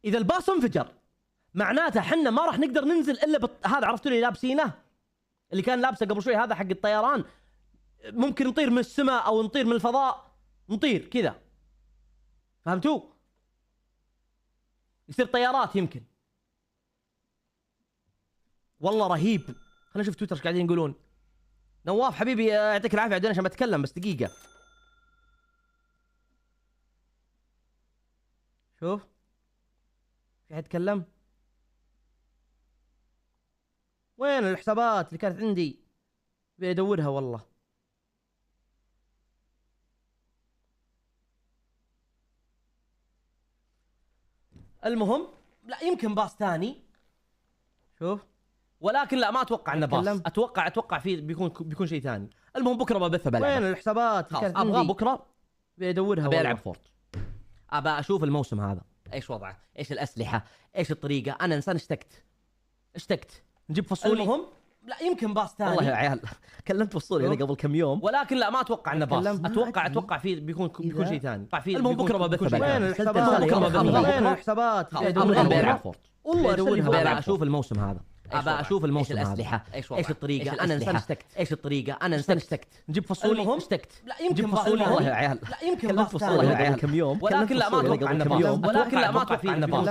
اذا الباص انفجر معناته حنا ما راح نقدر ننزل الا هذا عرفتوا اللي لابسينه، اللي كان لابسه قبل شوي هذا حق الطيران. ممكن نطير من السماء او نطير من الفضاء، نطير كذا، فهمتوا؟ يصير طيارات يمكن. والله رهيب. خلينا نشوف تويتر ايش قاعدين يقولون. نواف حبيبي يعطيك العافيه عدنا عشان بتكلم بس دقيقه. شوف في حد يتكلم. وين الحسابات اللي كانت عندي؟ ابي ادورها والله. المهم لا يمكن باص ثاني. شوف ولكن لا ما اتوقع انه باص. اتوقع فيه بيكون شيء ثاني. المهم بكره ببثها بلعبها. وين الحسابات اللي كانت عندي؟ ابغى بكره ابي ادورها والله. بلعب فورت. ابى اشوف الموسم هذا ايش وضعه، ايش الاسلحه، ايش الطريقه. انا انسان اشتقت نجيب فصولي. المهم لا يمكن باص ثاني. والله يا عيال كلمت فصولي انا قبل كم يوم، ولكن لا ما اتوقع انه باص. اتوقع فيه بيكون شيء ثاني. المهم بكره ببثها. وين الحسابات؟ وين الحسابات؟ ابغى بلعب فورت والله. ادورها اشوف الموسم هذا. ابى اشوف الموسم هذا. الاسلحه ايش الطريقه. انا انسان اشتقت. ايش الطريقه. انا انسان اشتقت نجيب فصولي. اشتقت لا يمكن فصولي. والله يا عيال لا يمكن باص ثاني. يا عيال كم يوم، ولكن لا ما اتوقع انه باص. ولكن لا ما اتوقع انه باص.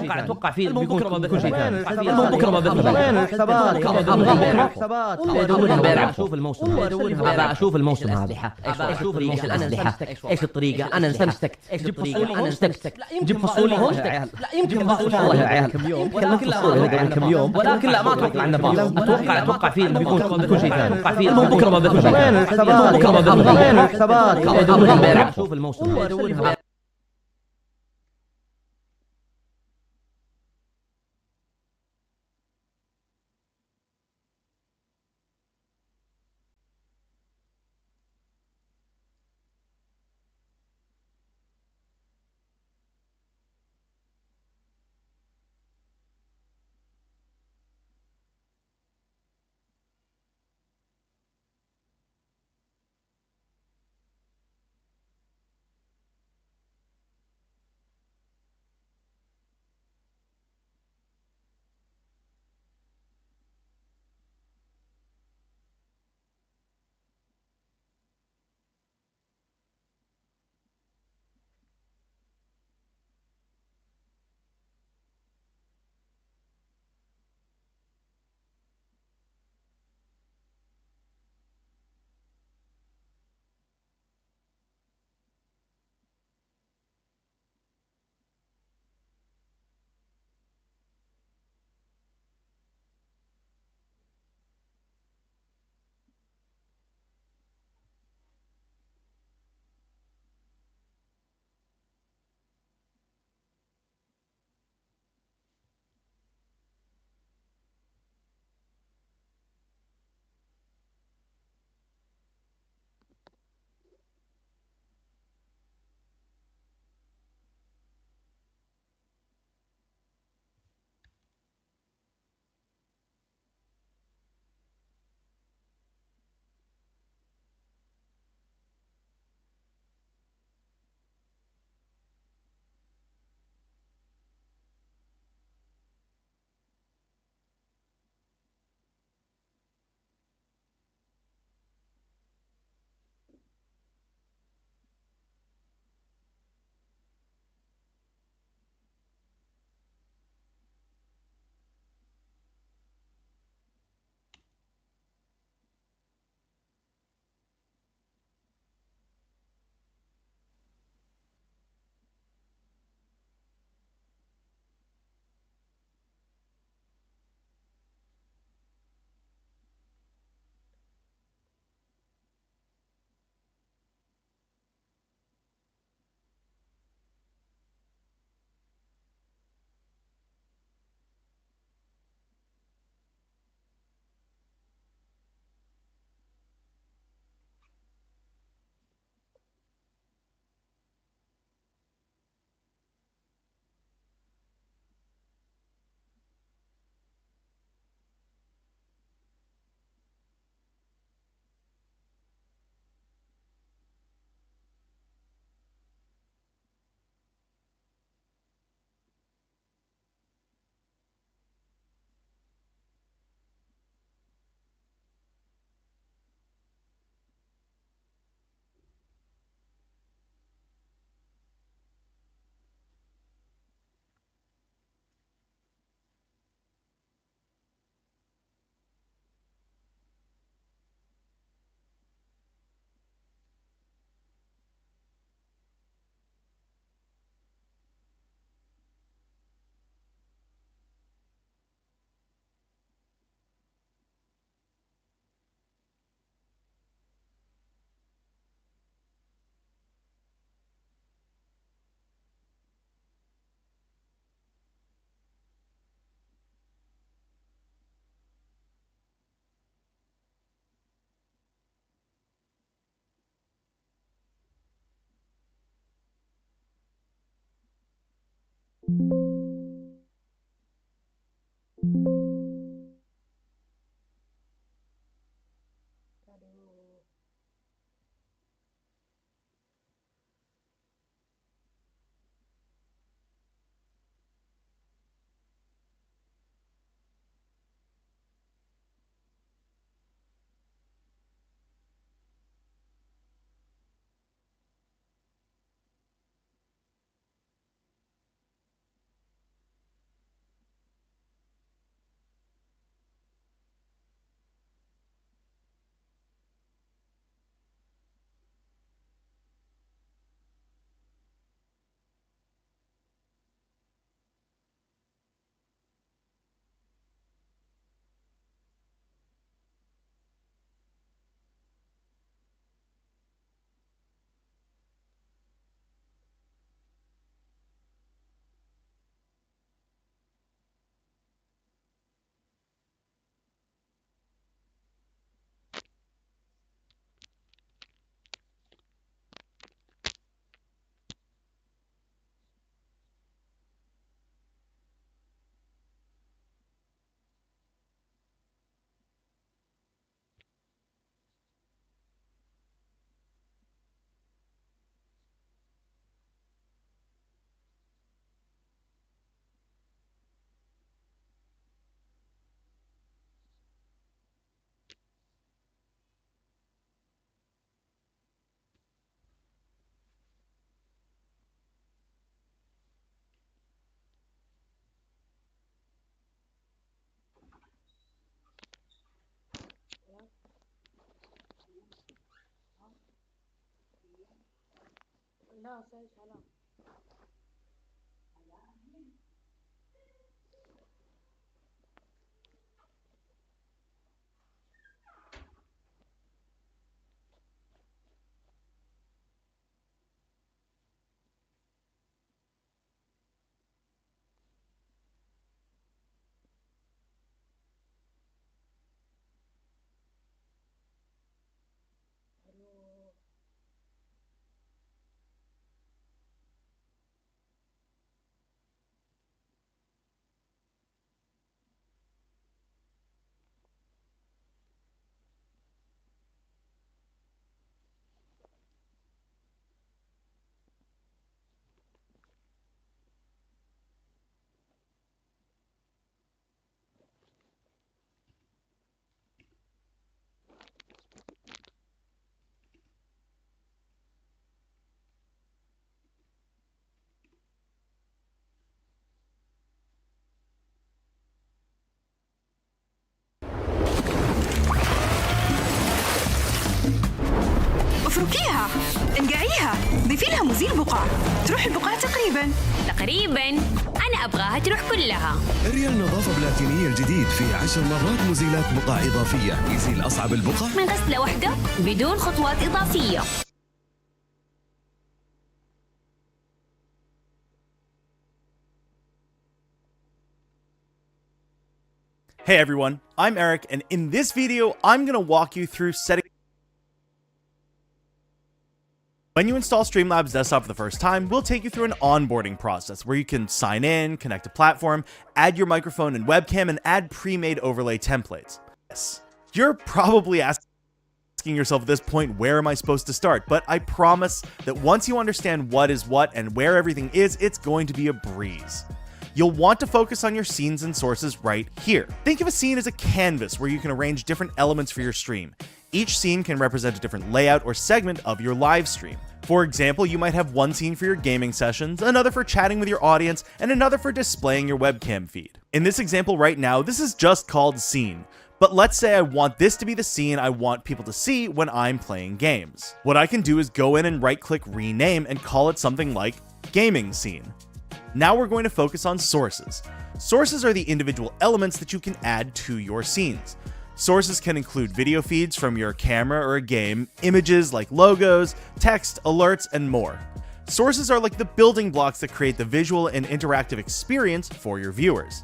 اتوقع فيه بيكون شيء ثاني. المهم بكره ببثها. وين الحسابات؟ ابغى الحسابات والله. ادورها اشوف الموسم. ابى اشوف الموسم هذا. ابى اشوف الاسلحه ايش الطريقه. انا انسان اشتقت. ايش الطريقه. انا اشتقت نجيب فصولي. لا يمكن باص ثاني. والله يا عيال كم يوم، ولكن لا قبل كم يوم، ولكن لا ما اتوقع انه باص. اتوقع فيه بيكون شيء ثاني. المهم بكره ببثها. وين الحسابات؟ وين الحسابات؟ ابغى اشوف الموسم. افركيها، انقعيها، ضيفي لها مزيل بقع. تروح البقع تقريبا أنا أبغاها تروح كلها. ريال نظافة بلاتينية الجديد في 10 مرات مزيلات بقع إضافية، يزيل أصعب البقع من غسلة واحدة بدون خطوات إضافية. Hey everyone, I'm Eric, and in this video, I'm going to walk you through setting. When you install Streamlabs Desktop for the first time, we'll take you through an onboarding process where you can sign in, connect a platform, add your microphone and webcam, and add pre-made overlay templates. Yes, you're probably asking yourself at this point, where am I supposed to start? But I promise that once you understand what is what and where everything is, it's going to be a breeze. You'll want to focus on your scenes and sources right here. Think of a scene as a canvas where you can arrange different elements for your stream. Each scene can represent a different layout or segment of your live stream. For example, you might have one scene for your gaming sessions, another for chatting with your audience, and another for displaying your webcam feed. In this example right now, this is just called scene. But let's say I want this to be the scene I want people to see when I'm playing games. What I can do is go in and right-click rename and call it something like gaming scene. Now we're going to focus on sources. Sources are the individual elements that you can add to your scenes. Sources can include video feeds from your camera or a game, images like logos, text, alerts, and more. Sources are like the building blocks that create the visual and interactive experience for your viewers.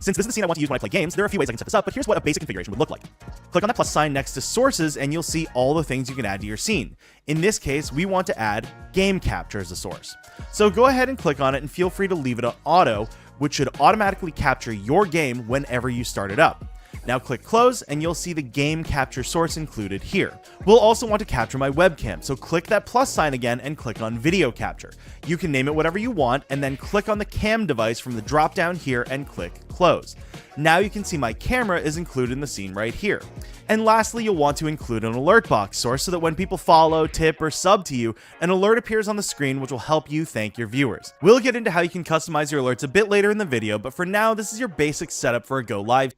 Since this is the scene I want to use when I play games, there are a few ways I can set this up, but here's what a basic configuration would look like. Click on that plus sign next to sources and you'll see all the things you can add to your scene. In this case, we want to add game capture as a source. So go ahead and click on it and feel free to leave it on auto, which should automatically capture your game whenever you start it up. Now click close and you'll see the game capture source included here. We'll also want to capture my webcam, so click that plus sign again and click on video capture. You can name it whatever you want and then click on the cam device from the drop down here and click close. Now you can see my camera is included in the scene right here. And lastly, you'll want to include an alert box source so that when people follow, tip, or sub to you, an alert appears on the screen which will help you thank your viewers. We'll get into how you can customize your alerts a bit later in the video, but for now, this is your basic setup for a go live.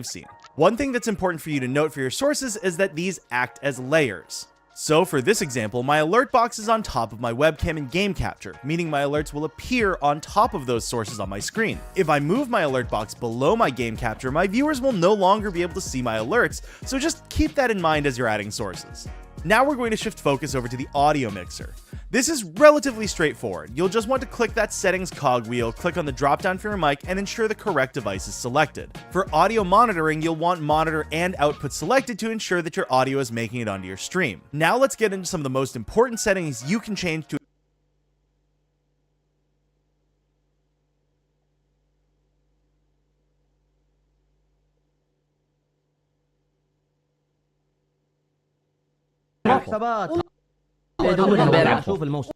seen. One thing that's important for you to note for your sources is that these act as layers. So for this example, my alert box is on top of my webcam and game capture, meaning my alerts will appear on top of those sources on my screen. If I move my alert box below my game capture, my viewers will no longer be able to see my alerts, so just keep that in mind as you're adding sources. Now we're going to shift focus over to the audio mixer. This is relatively straightforward. You'll just want to click that settings cogwheel, click on the dropdown for your mic, and ensure the correct device is selected. For audio monitoring, you'll want monitor and output selected to ensure that your audio is making it onto your stream. Now let's get into some of the most important settings you can change to حسابات امبارح شوف الموسم.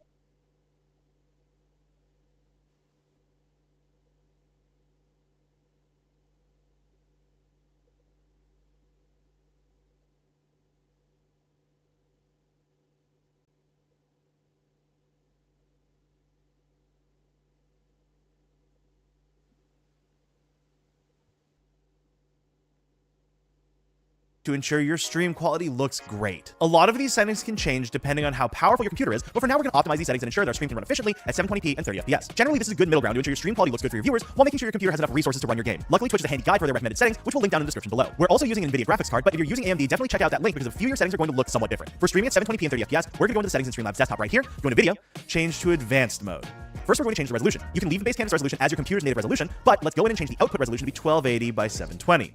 to ensure your stream quality looks great. A lot of these settings can change depending on how powerful your computer is, but for now we're going to optimize these settings and ensure that our stream can run efficiently at 720p and 30 FPS. Generally, this is a good middle ground to ensure your stream quality looks good for your viewers while making sure your computer has enough resources to run your game. Luckily, Twitch is a handy guide for their recommended settings, which we'll link down in the description below. We're also using an NVIDIA graphics card, but if you're using AMD, definitely check out that link because a few of your settings are going to look somewhat different. For streaming at 720p and 30 FPS, we're going to go into the settings in Streamlabs desktop right here, go into video, change to advanced mode. First, we're going to change the resolution. You can leave the base canvas resolution as your computer's native resolution, but let's go in and change the output resolution to be 1280 by 720.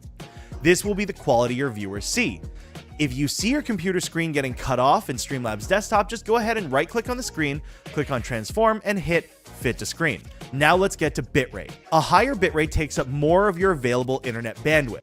This will be the quality your viewers see. If you see your computer screen getting cut off in Streamlabs desktop, just go ahead and right-click on the screen, click on transform, and hit fit to screen. Now let's get to bitrate. A higher bitrate takes up more of your available internet bandwidth.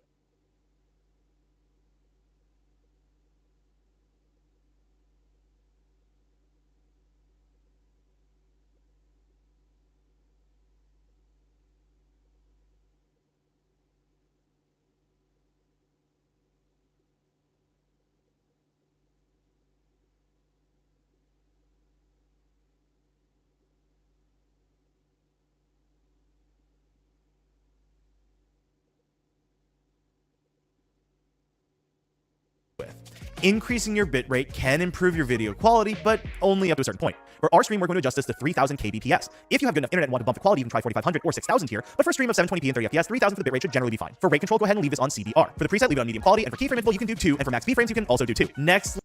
Increasing your bitrate can improve your video quality, but only up to a certain point. For our stream, we're going to adjust this to 3000 kbps. If you have good enough internet and want to bump the quality, you can try 4500 or 6000 here, but for a stream of 720p and 30 FPS, 3000 for the bitrate should generally be fine. For rate control, go ahead and leave this on CBR. For the preset, leave it on medium quality, and for keyframe interval, you can do 2, and for max keyframes, you can also do 2. Next,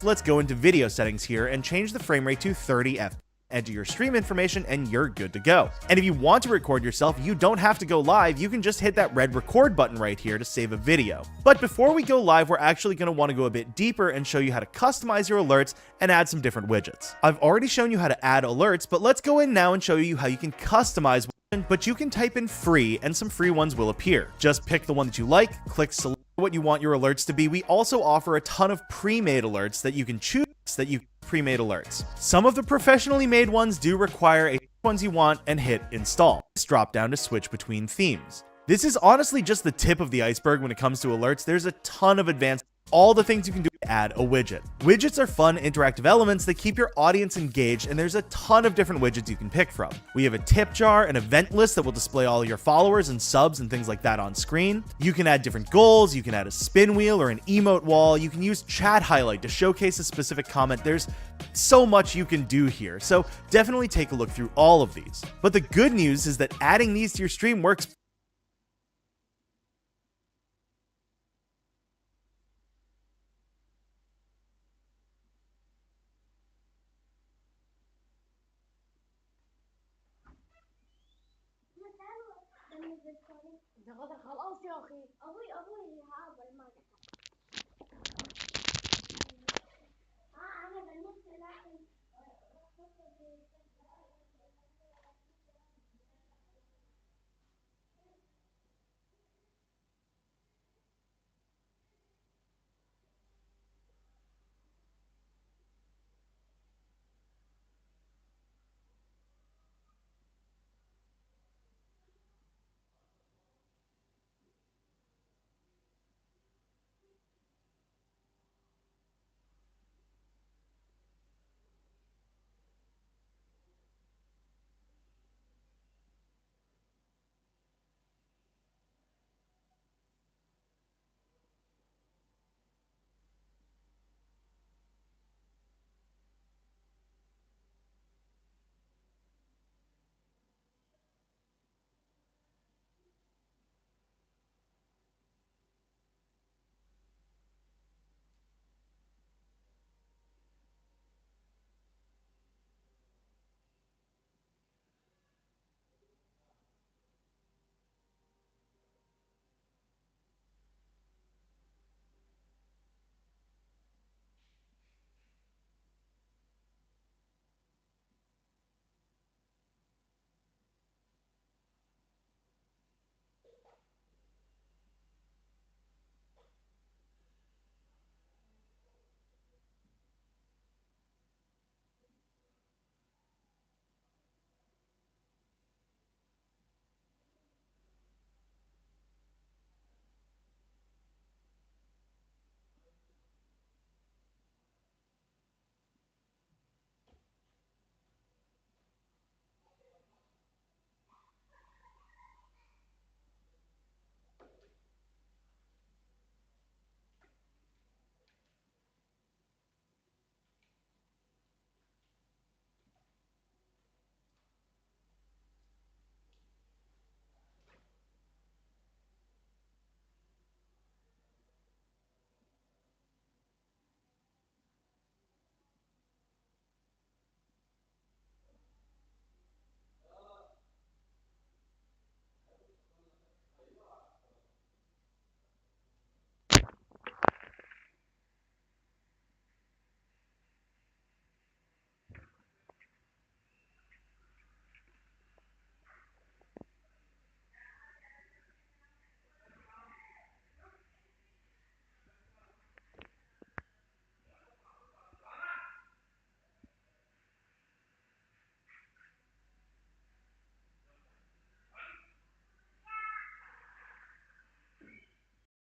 let's go into video settings here and change the frame rate to 30 FPS. Enter your stream information and you're good to go. And if you want to record yourself, you don't have to go live. You can just hit that red record button right here to save a video. But before we go live, we're actually going to want to go a bit deeper and show you how to customize your alerts and add some different widgets. I've already shown you how to add alerts, but let's go in now and show you how you can customize one, but you can type in free and some free ones will appear. Just pick the one that you like, click select what you want your alerts to be. We also offer a ton of pre-made alerts that you can choose pre-made alerts. Some of the professionally made ones do require a ones you want and hit install. This drop down to switch between themes. This is honestly just the tip of the iceberg when it comes to alerts. There's a ton of advanced all the things you can do to add a widget. Widgets are fun, interactive elements that keep your audience engaged, and there's a ton of different widgets you can pick from. We have a tip jar, an event list that will display all your followers and subs and things like that on screen. You can add different goals, you can add a spin wheel or an emote wall, you can use chat highlight to showcase a specific comment. There's so much you can do here, so definitely take a look through all of these. But the good news is that adding these to your stream works خلاص يا اخي ابوي هذا الماء